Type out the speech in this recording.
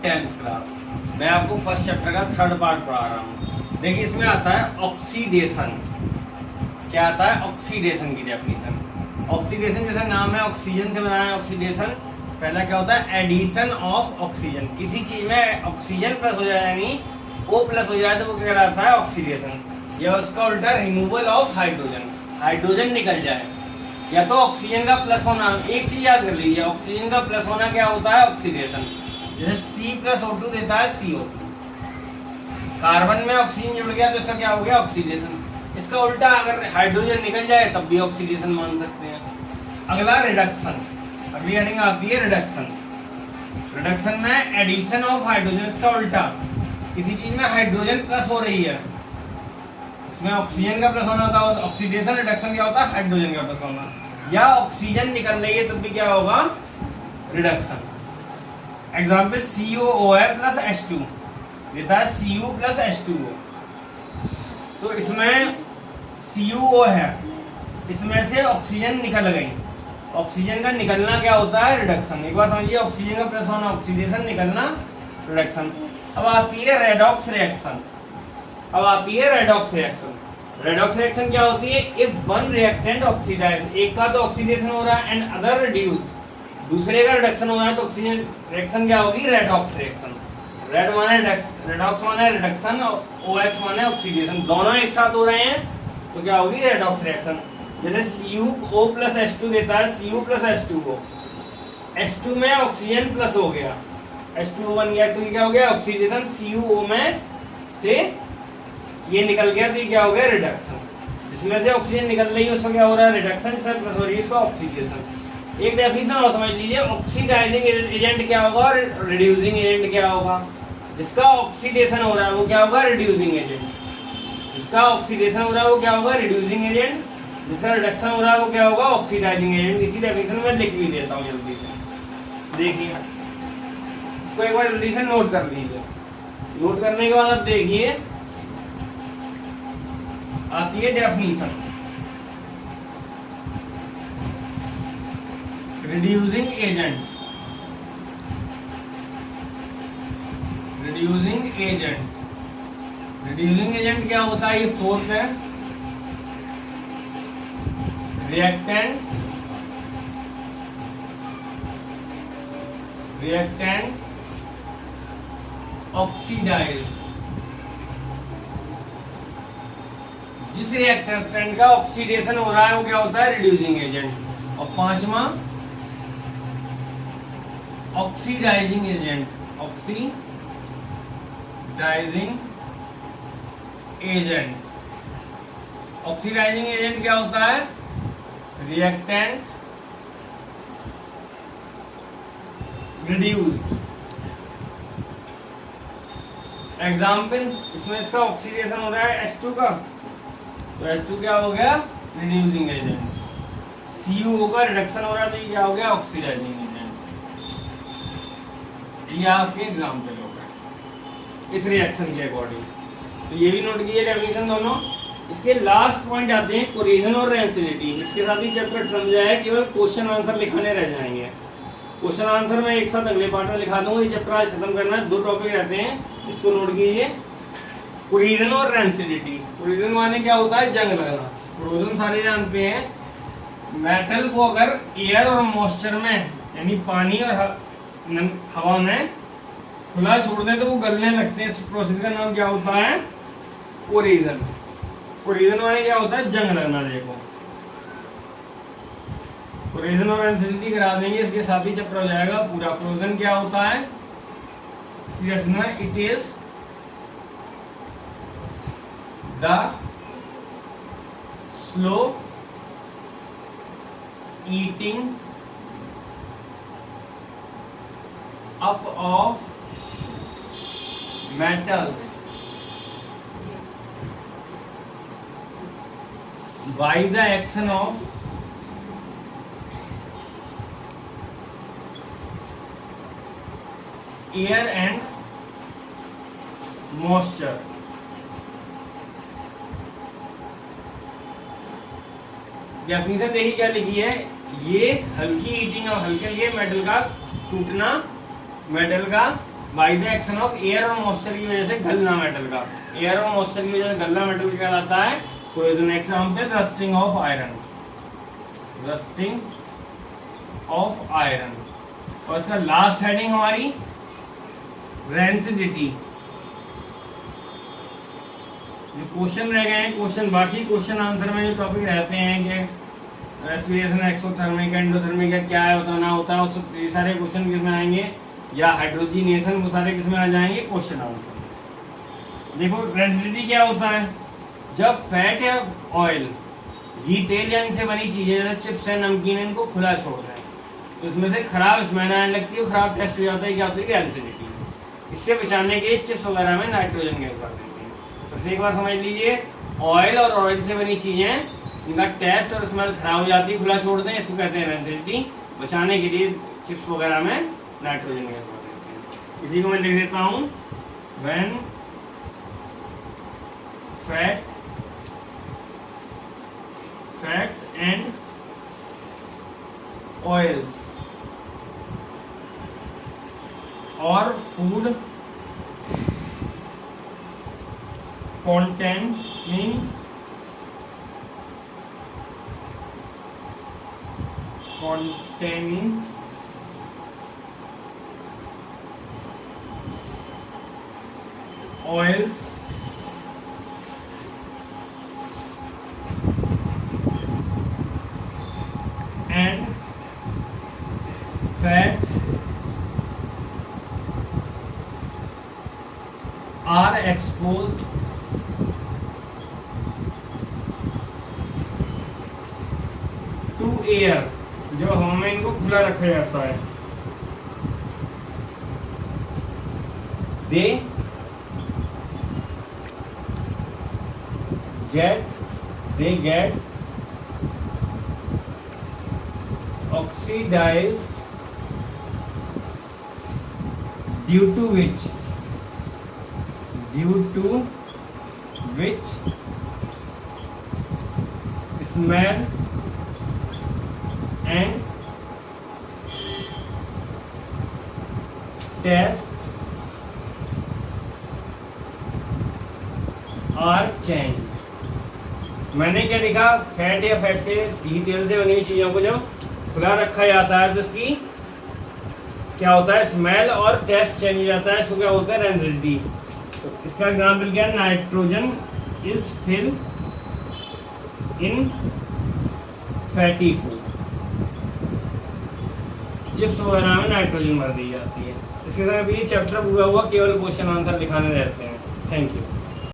10th class. मैं आपको first chapter का थर्ड पार्ट पढ़ा रहा हूँ। देखिए इसमें आता है ऑक्सीडेशन। क्या आता है? ऑक्सीडेशन की डेफिनेशन। ऑक्सीडेशन जैसा नाम है, ऑक्सीजन से बना है ऑक्सीडेशन। पहला क्या होता है? Addition of oxygen. किसी चीज में ऑक्सीजन प्लस हो जाए यानी O प्लस हो जाए तो वो क्या कहलाता है? ऑक्सीडेशन। या उसका उल्टा रिमूवल ऑफ हाइड्रोजन। हाइड्रोजन निकल जाए या तो ऑक्सीजन का प्लस होना। एक चीज याद कर लीजिए, ऑक्सीजन का प्लस होना क्या होता है? ऑक्सीडेशन। जैसे C+O2 देता है CO2। कार्बन में ऑक्सीजन जुड़ गया तो इसका क्या हो गया? ऑक्सीडेशन। इसका उल्टा अगर हाइड्रोजन निकल जाए तब भी ऑक्सीडेशन मान सकते हैं। अगला रिडक्शन। अगली हेडिंग आती है रिडक्शन। रिडक्शन में एडिशन ऑफ हाइड्रोजन। इसका उल्टा, किसी चीज में हाइड्रोजन प्लस हो रही है, इसमें ऑक्सीजन का प्लस होना होता है। ऑक्सीडेशन। रिडक्शन क्या होता है? हाइड्रोजन का प्लस होना। या ऑक्सीजन निकल रही है तब भी क्या होगा? रिडक्शन। एग्जाम्पल COO है प्लस H2 देता है Cu प्लस H2O। तो इसमें CuO है, इसमें से ऑक्सीजन निकल गई। ऑक्सीजन का निकलना क्या होता है? रिडक्शन। एक बार समझिए, ऑक्सीजन का प्लस होना ऑक्सीडेशन, निकलना रिडक्शन। अब आती है रेडॉक्स रिएक्शन। अब आती है रेडॉक्स रिएक्शन। रेडॉक्स रिएक्शन क्या होती है? इफ वन रिएक्टेंट ऑक्सीडाइज, एक का तो ऑक्सीडेशन हो रहा है एंड अदर रिड्यूस्ड, दूसरे का रिडक्शन हो रहा है तो ऑक्सीजन रिएक्शन क्या होगी? Redox reaction. रेड माने रेडॉक्स माने रिडक्शन और OX माने ऑक्सीडेशन। दोनों एक साथ हो रहे हैं तो क्या होगी? Redox reaction. जैसे CuO प्लस H2 देता है Cu प्लस H2O। H2 में ऑक्सीजन प्लस हो गया, H2O बन गया तो ये क्या हो गया? ऑक्सीडेशन। CuO में से ये निकल गया तो ये क्या हो गया? रिडक्शन। जिसमें से ऑक्सीजन निकल रही है उसका क्या हो रहा है? रिडक्शन। इसमें प्लस हो रही है इसका ऑक्सीडेशन। एक डेफिनेशन और समझ लीजिए, ऑक्सीडाइजिंग एजेंट क्या होगा और रिड्यूसिंग एजेंट क्या होगा? जिसका ऑक्सीडेशन हो रहा है वो क्या होगा? Reducing agent. जिसका ऑक्सीडेशन हो रहा है वो क्या होगा? Reducing agent. जिसका रिडक्शन हो रहा है वो क्या होगा? Oxidising agent. इसी डेफिनेशन में लिख भी देता हूँ जल्दी से। देखिए इसको एक बार जल्दी से नोट कर लीजिए। नोट करने के बाद अब देखिए आती है definition. Reducing agent. Reducing agent. Reducing agent क्या होता है? ये फोर्स है। रिएक्टेंट। Reactant oxidise. जिस रिएक्टेंट का ऑक्सीडेशन हो रहा है वो क्या होता है? Reducing agent. और पांचवा oxidising agent. Oxidising agent. Oxidising agent क्या होता है? Reactant reduced. एग्जाम्पल, इसमें इसका ऑक्सीडेशन हो रहा है H2 का तो H2 क्या हो गया? Reducing agent. CuO का रिडक्शन हो रहा है तो ये क्या हो गया? Oxidising agent. ये आपके एग्जाम्पल हो गए इस रिएक्शन के अकॉर्डिंग। तो ये भी नोट कीजिए डेफिनेशन दोनों। इसके लास्ट पॉइंट आते हैं कोरिजन और रेंसिडिटी। इसके साथ ही चैप्टर खत्म जाए, केवल क्वेश्चन आंसर लिखाने रह जाएंगे। क्वेश्चन आंसर में एक साथ अगले पार्ट में लिखा दूंगा। ये चैप्टर आज खत्म करना है। 2 टॉपिक रहते हैं, इसको नोट कीजिए। कोरिजन और रेंसिडिटी। कोरिजन माने क्या होता है? जंग लगना। कोरिजन सारे जानते हैं। मेटल को अगर एयर और मॉइस्चर में यानी पानी और हवा में खुला छोड़ दें तो वो गलने लगते हैं। इस प्रोसेस का नाम क्या होता है? कोरिजन। कोरिजन माने क्या होता है? जंग लगना। देखो कोरिजन और रेंसिडिटी करा देंगे, इसके साथ ही चैप्टर हो जाएगा पूरा। कोरिजन क्या होता है? It is the slow eating up of metals by the action of air and moisture। Definition देखिए क्या लिखी है? ये हल्की हीटिंग और हल्के लिए मेटल का टूटना, मेटल का by the action of air और मॉइस्चर की वजह से गलना मेटल का, एयर और मॉइस्चर की वजह से गलना मेटल क्या कहलाता है, corrosion. Example rusting of iron, rusting of iron. और इसका लास्ट हेडिंग हमारी रेंसिडिटी। जो क्वेश्चन रह गए हैं, क्वेश्चन बाकी क्वेश्चन आंसर में जो टॉपिक रहते हैं कि रेस्पिरेशन एक्सोथर्मिक एंडोथर्मिक क्या है, होता ना होता है, उस ये सारे क्वेश्चन किस में आएंगे, या हाइड्रोजीनेशन, वो सारे किस में आ जाएंगे, क्वेश्चन आंसर। देखो रेंसिडिटी क्या होता है, जब फैट या ऑयल, घी, तेल या इनसे बनी चीजें जैसे चिप्स है, नमकीन, इनको खुला छोड़ दें तो इसमें से खराब स्मेल आने लगती है, खराब टेस्ट हो जाता है, क्या होती है, रेंसिडिटी। इससे बचाने के लिए चिप्स वगैरह में नाइट्रोजन गैस भर देते हैं। तो एक बार समझ लीजिए, ऑयल और ऑयल से बनी चीजें इनका टेस्ट और स्मेल खराब हो जाती है, खुला छोड़ दें, इसको कहते हैं रेंसिडिटी। बचाने के लिए चिप्स वगैरह में नाइट्रोजन गैस भर देते हैं। इसी को मैं लिख देता हूँ, व्हेन फैट्स एंड ऑयल्स और food containing oils and fats are exposed to air, जो हवा में इनको खुला रखा जाता है, they get oxidized, due to which smell and taste are changed। मैंने क्या लिखा, फैट या फैट से, घी, तेल से बनी हुई चीजों को जब खुला रखा जाता है तो उसकी क्या होता है, स्मेल और टेस्ट चेंज हो जाता है, इसको क्या बोलते हैं, रेंसिडिटी। तो इसका एग्जाम्पल क्या है, nitrogen is fill in fatty food, chips वगैरह में नाइट्रोजन भर दी जाती है। इसके साथ ये चैप्टर पूरा हुआ, केवल क्वेश्चन आंसर लिखाने रहते हैं। Thank you.